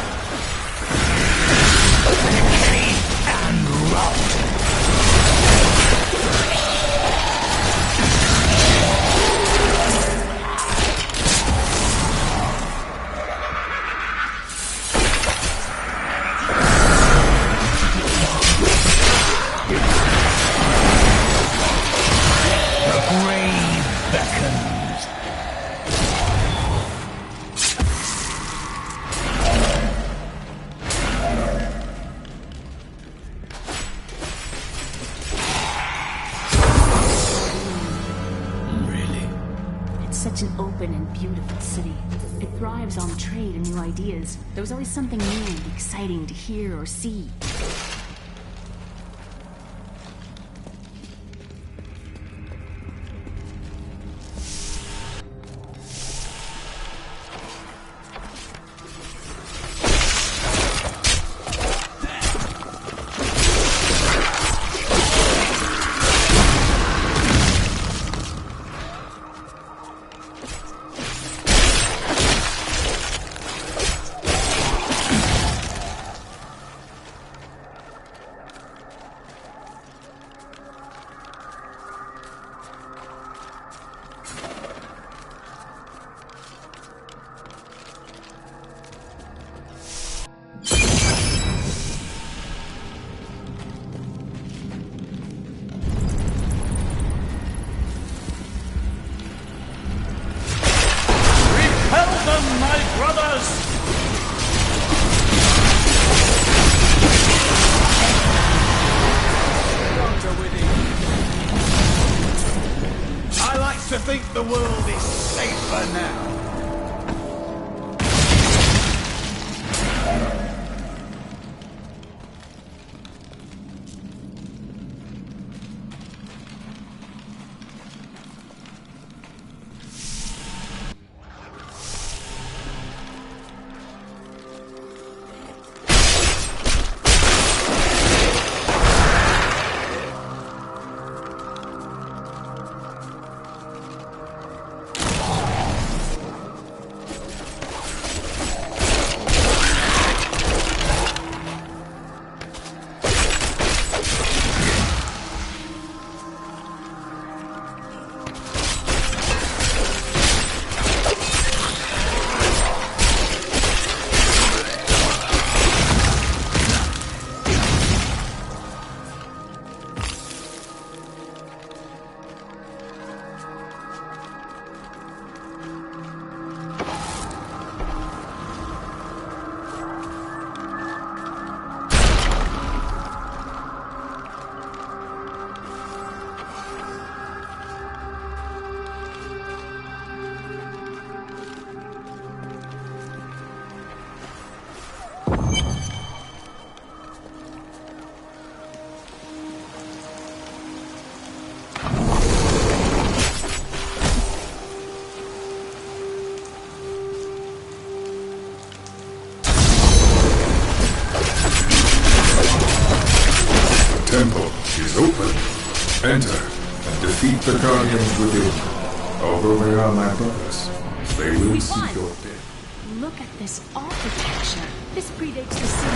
And rot! Such an open and beautiful city. It thrives on trade and new ideas. There was always something new and exciting to hear or see. To think the world is safer now. Enter and defeat the guardians within. Although they are my brothers, they will seek your death. Look at this architecture. This predates the city.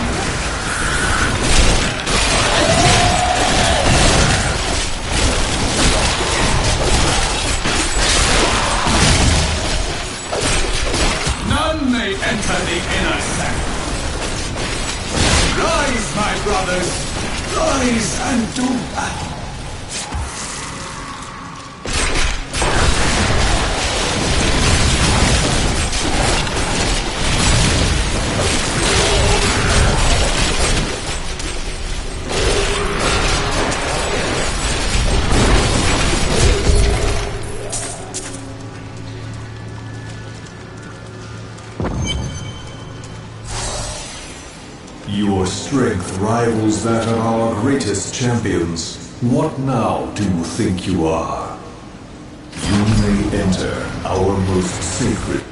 None may enter the inner sanctum. Rise, my brothers! Rise and do battle! Your strength rivals that of our greatest champions. What now do you think you are? You may enter our most sacred.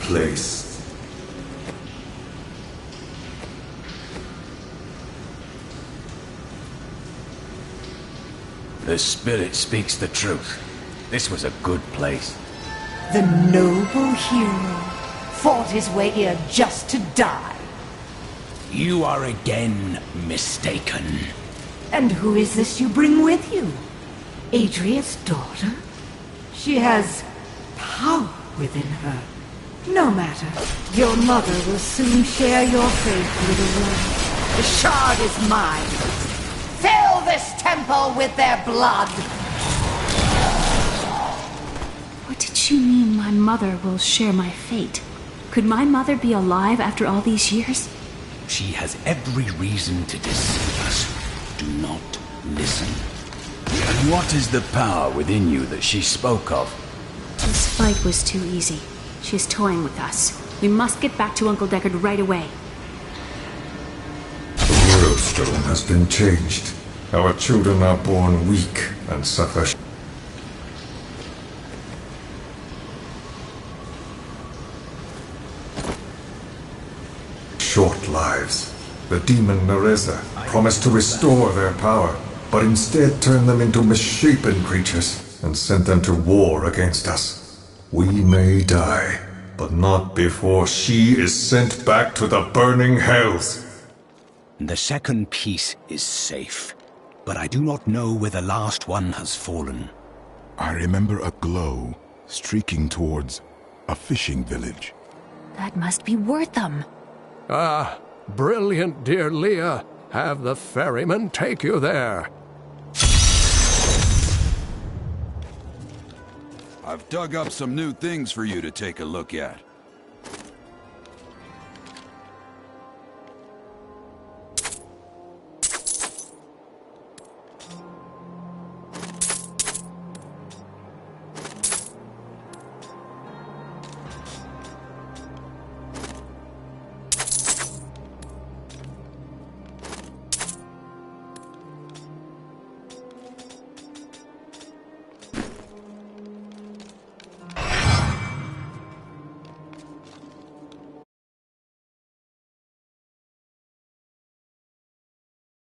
Place. The spirit speaks the truth. This was a good place. The noble hero fought his way here just to die. You are again mistaken. And who is this you bring with you? Adria's daughter? She has power within her. No matter. Your mother will soon share your fate, little one. The shard is mine. Fill this temple with their blood! What did she mean my mother will share my fate? Could my mother be alive after all these years? She has every reason to deceive us. Do not listen. And what is the power within you that she spoke of? This fight was too easy. She's toying with us. We must get back to Uncle Deckard right away. The world stone has been changed. Our children are born weak and suffer. Short lives. The demon Nereza promised to restore their power, but instead turned them into misshapen creatures and sent them to war against us. We may die, but not before she is sent back to the burning hells. The second piece is safe, but I do not know where the last one has fallen. I remember a glow streaking towards a fishing village. That must be Wortham. Ah, brilliant, dear Leah. Have the ferryman take you there. I've dug up some new things for you to take a look at.